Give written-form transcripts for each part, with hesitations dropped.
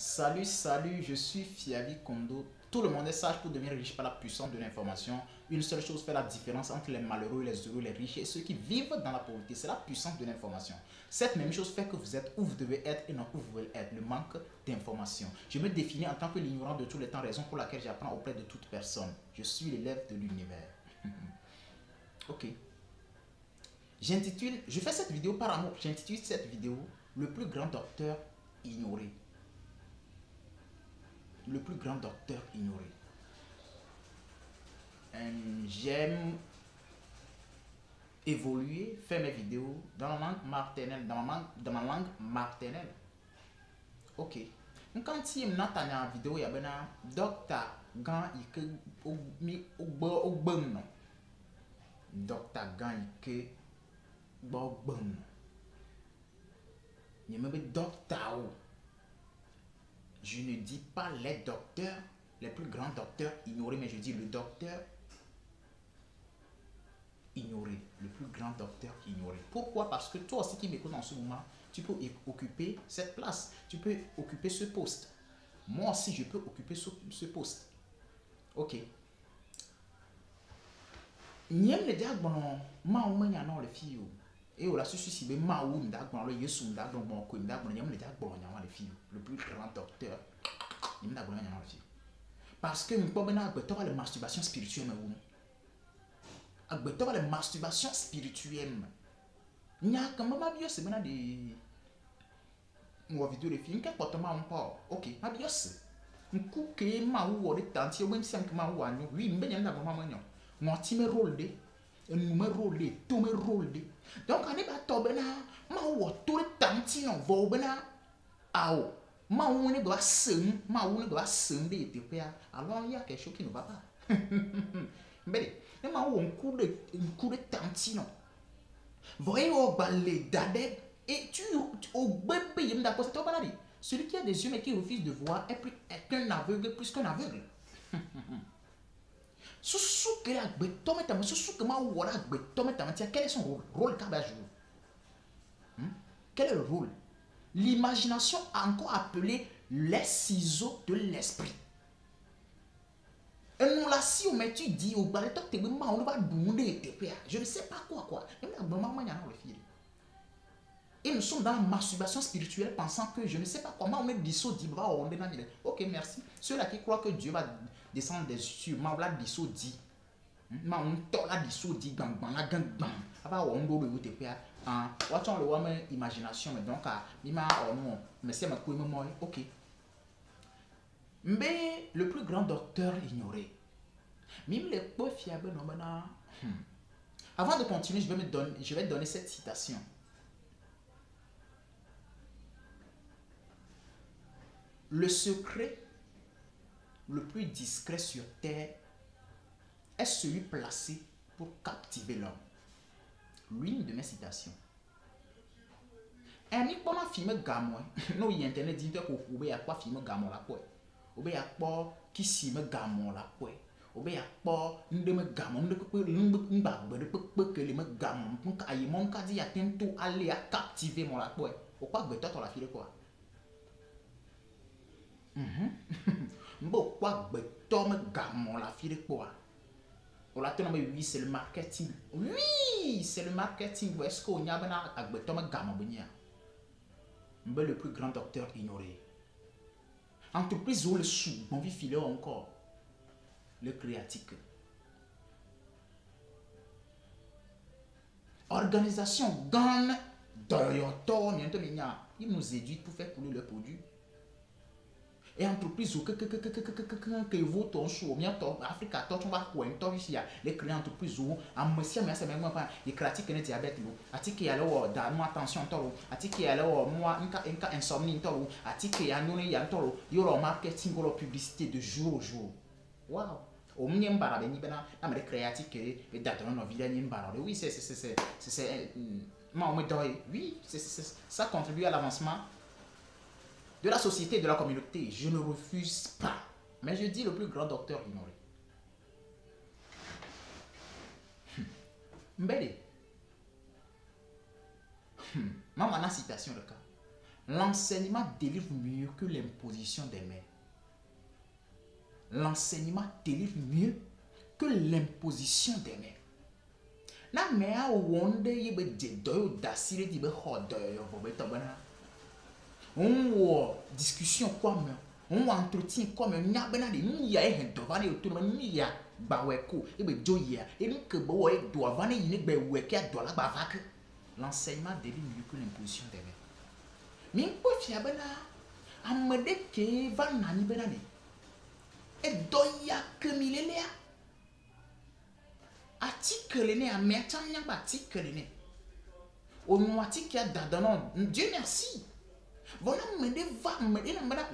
Salut, salut, je suis Fiavi Kondo. Tout le monde est sage pour devenir riche par la puissance de l'information. Une seule chose fait la différence entre les malheureux, les heureux, les riches et ceux qui vivent dans la pauvreté. C'est la puissance de l'information. Cette même chose fait que vous êtes où vous devez être et non où vous voulez être. Le manque d'information. Je me définis en tant que l'ignorant de tous les temps, raison pour laquelle j'apprends auprès de toute personne. Je suis l'élève de l'univers. Ok. Je fais cette vidéo par amour. J'intitule cette vidéo Le plus grand docteur ignoré. Le plus grand docteur ignoré. J'aime évoluer, faire mes vidéos dans la langue maternelle, dans ma langue maternelle. Ok. Quand il y a une vidéo, il y a un docteur Gan ike ogbon. Docteur Gan ike ogbon. Il y a un docteur. Je ne dis pas les docteurs, les plus grands docteurs ignorés, mais je dis le docteur ignoré, le plus grand docteur ignoré. Pourquoi? Parce que toi aussi qui m'écoutes en ce moment, tu peux occuper cette place, tu peux occuper ce poste. Moi aussi, je peux occuper ce poste. Ok. Nyem le diag bono ma ou menya no le fiyo. Et on la susi be ma ou ndag bono le yesu ndag bono ko ndag bono nyem le diag bono nyama le fiyo. Le plus grand docteur. Nyem ndag bono nyama le fiyo. Parce que m'po bena agbeto va la masturbation spirituelle ma ou. Agbeto va la masturbation spirituelle. Nya kama ma biyo se bena de mo vidéo le fiyo nke poto ma mpo. OK, ma biyo se. Nku ke ma ou wo de tanti o bem sank ma ou anyo. Oui, mbe nyam ndag bono ma nyo. Ngoti me rôle de nous me rôle tout me rôle de donc on est pas tombé na ma ou tout le temps ti on va bena ao ma ou ne doit sem ma ou ne doit sem de te pia alors il y a quelque chose qui ne va pas mais ma ou un coup de temps ti non voyez au balai d'adep et tu au bébé il me da poser toi pas celui qui a des yeux mais qui refuse de voir est un aveugle plus qu'un aveugle. Quel est son rôle quel est le rôle? L'imagination encore appelée les ciseaux de l'esprit. Et nous là si on met tu dis au balai on va demander je ne sais pas quoi. Et nous sommes dans la masturbation spirituelle pensant que je ne sais pas comment on est dissous dit ok merci. Ceux-là qui croient que Dieu va descendre des cieux, ma voilà dissous dit. Ma on to la dissous dit gang la gang bang. Aba on do be te pia. Watch on le wa imagination mais donc mi ma non mais c'est ma ko moi ok. Mais le plus grand docteur ignoré. Mime les peu fiables non bana. Avant de continuer, je vais donner cette citation. Le secret le plus discret sur terre est celui placé pour captiver l'homme. L'une de mes citations. Et pour ma film gamo, no internet dit que vous avez quoi film gamo la quoi. Vous avez quoi qui sim gamo la quoi. Vous avez quoi de me gamo de que les me gamo pour qu'aille mon cas dit atteint tout aller à captiver mon la quoi. Ou quoi que toi la fille quoi. Quoi que toi me gamo la fille quoi. On l'a tenu, oui, c'est le marketing. Oui, c'est le marketing. Est-ce qu'on y a le plus grand docteur ignoré. Entreprise où le sou, on vit filer encore. Le créatique. Organisation gagne dans your tour. Ils nous éduquent pour faire couler le produit. Et entreprise que vous ton chou bien Africa toi tu vas quoi toi ici les clients entreprise où à monsieur mais c'est même pas les critiques ne diabète lo atiki ya lo da moi attention tolo atiki ya lo moi inka insomnie tolo atiki ya non ya tolo yo lo marketing lo publicité de jour au jour wow au mien bara beni bena na me créatique et date non vida ni bara oui c'est moi me doy oui ça contribue à l'avancement de la société et de la communauté. Je ne refuse pas. Mais je dis le plus grand docteur ignoré. Mbele. Maman, la citation le cas. L'enseignement délivre mieux que l'imposition des mains. L'enseignement délivre mieux que l'imposition des mains. Na mea wonde yebe de doyo dasire di be hodoyo bobe tobana. On wo discussion quoi me, on wo entretien quoi me nya bena de ni ya e dovane autour ni ya baweko ebe joya e ni ke bo e dovane yine be weke adola bavak. L'enseignement délivre mieux que l'imposition des mains. Mi po fia bena amede ke va nani bena ni. E doya kemilelea. Article né à merchant y'a pas article né. Au noiti qui a d'adon, Dieu merci. Voilà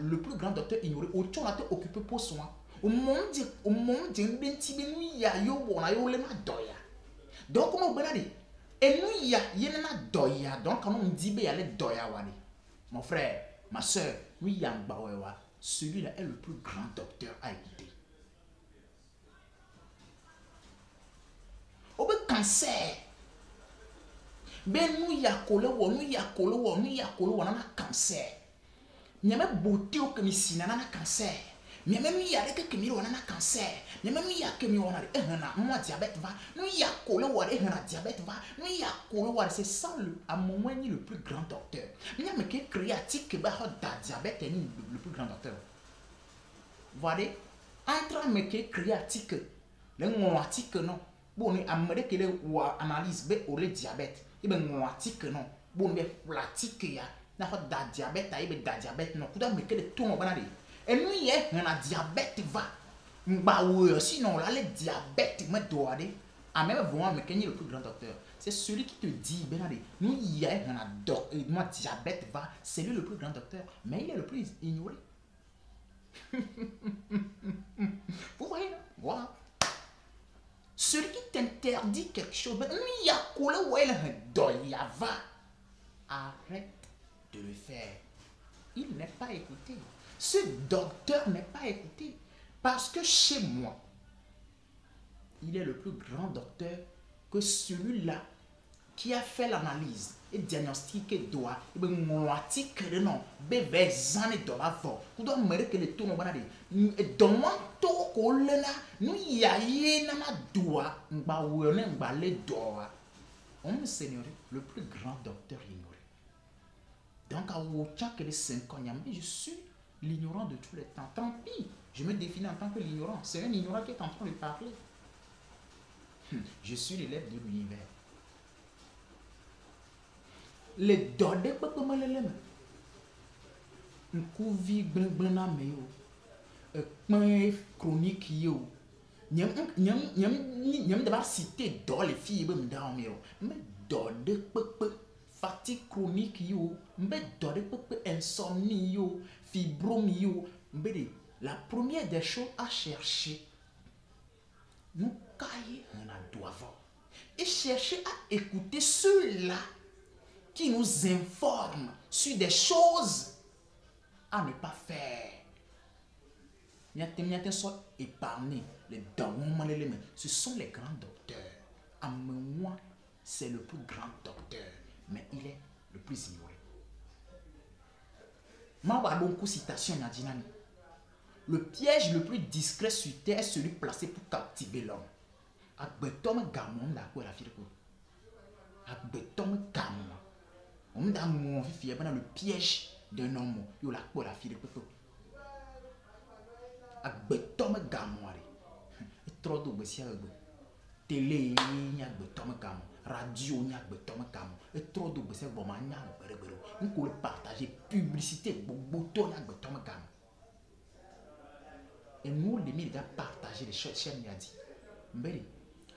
le plus grand docteur ignoré. Au tchon a été occupé pour soin. Au monde d'un tibé nous y a yo wona yo le ma doya. Donc comment vous dit? Et nous y a yena doya. Donc quand on dit be aller doya wani. Mon frère, ma soeur, nous y a bawewa. Celui-là est le plus grand docteur à écouter. Obe cancer. Ben nous ya kole wo na cancer. Nyame beauté o kemi sina na cancer. Nyame mi ya reke kemi wo na cancer. Nyame mi ya kemi wo na ehna mo diabète va. Nous ya kole wo ehna diabète va. Nous ya kole wo c'est ça à moment ni le plus grand docteur. Nyame ke créatique ba da diabète ni le plus grand docteur. Voyez entre me ke créatique le ngoatique non. Bon, amade que le analyse be au le diabète. Et ben ngoatique non. Bon, be pratique ya. Na fa da diabète a be da diabète non. Kuda me que le ton banade. Et nous y est on a diabète va. Mba oui sinon là le diabète me doit aller. A même vraiment me kenye le plus grand docteur. C'est celui qui te dit benade. Nous y est on a moi diabète va. C'est lui le plus grand docteur, mais il est le plus ignoré. Vous voyez là? Voilà. Celui qui t'interdit quelque chose, arrête de le faire. Il n'est pas écouté. Ce docteur n'est pas écouté. Parce que chez moi, il est le plus grand docteur que celui-là qui a fait l'analyse et diagnostiqué doigt. Et bien, mon article non, bébé zan et doit avoir. Vous doit me que le tour banade. Dans mon tour colena, nous y a na doigt, mba wone mba le doigt. On seigneur, le plus grand docteur ignoré. Donc à autant que les 5 ans, je suis l'ignorant de tous les temps. Tant pis, je me définis en tant que l'ignorant. C'est un ignorant qui est en train de parler. Je suis l'élève de l'univers. Les dodés pas comme les lèvres. Un coup vie blanc mais yo. Un chronique yo. Nyam d'abord citer dans les filles ben dormir. Mais dodé peu fatigue chronique yo. Mais dodé peu insomnie yo, fibrome yo. Mais la première des choses à chercher. Nous cailler on a doit et chercher à écouter ceux-là qui nous informent sur des choses à ne pas faire. Épargner les dents, ce sont les grands docteurs. À moi, c'est le plus grand docteur, mais il est le plus ignoré. Citation. Le piège le plus discret sur terre est celui placé pour captiver l'homme. Agbetom gamon la quoi la fille de Agbetom gamon. On me donne mon fille le piège d'un homme. Yo la quoi la fille de poto. Agbetom gamon. Et trop de bessia télé ni agbetom gamon. Radio ni agbetom gamon. Et trop de bessia bon mania berebero. On peut partager publicité bouton agbetom gamon. Et nous, les médias partagent les chaînes dit. Mais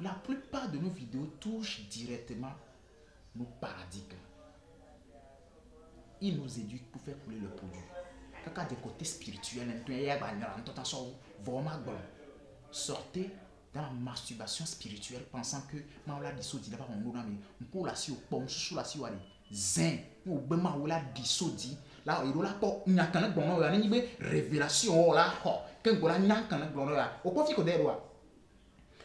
la plupart de nos vidéos touchent directement nos paradigmes. Ils nous éduquent pour faire couler le produit. Quand il y a des côtés spirituels, sortez dans la masturbation spirituelle pensant que la dissoudi là-bas on peut la si au pom sous la si au zen ou bema ou la dissoudi là il a pas n'y a qu'un bon là ni révélation là quand on a n'y a qu'un bon là au profit que des lois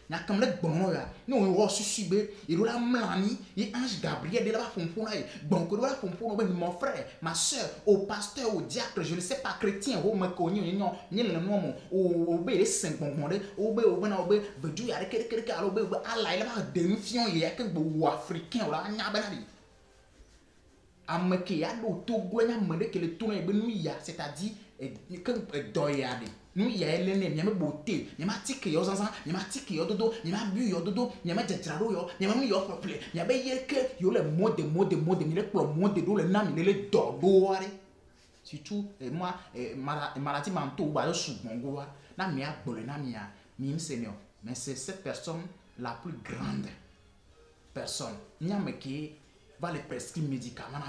N'a comme le bon là. Nous on va suicider. Il doit m'lani. Et ange Gabriel de là pour là. Bon que là pour mon frère, ma soeur, au pasteur, au diacre, je ne sais pas chrétien, au me connaît non, ni le nom au bé les 5 bon au bé veut dire avec quelqu'un au bé Allah il va défiant il y a que bo africain là nya banali. Ameke ya do Togo nya mede que le tourner be nous ya, c'est-à-dire que doyade. Nous y a elene nyame beauté nyama tike yo zanzan nyama tike yo dodo nyama bu yo dodo nyama jatraro yo nyama mi yo peuple nyama yeke yo le mode mi le pro mode do le nami le dodo ware surtout moi maladie mentale ba yo sugongo wa na mi agbole na mi a mi seigneur mais c'est cette personne la plus grande personne nyame qui va les prescrire médicaments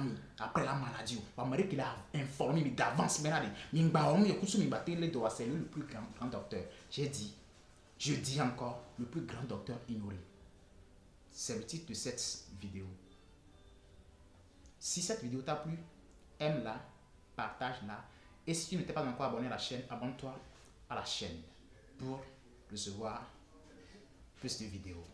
après la maladie. Va me dire qu'il a informé d'avance. C'est lui le plus grand docteur. Je dis encore, le plus grand docteur ignoré. C'est le titre de cette vidéo. Si cette vidéo t'a plu, aime-la, partage-la. Et si tu n'étais pas encore abonné à la chaîne, abonne-toi à la chaîne pour recevoir plus de vidéos.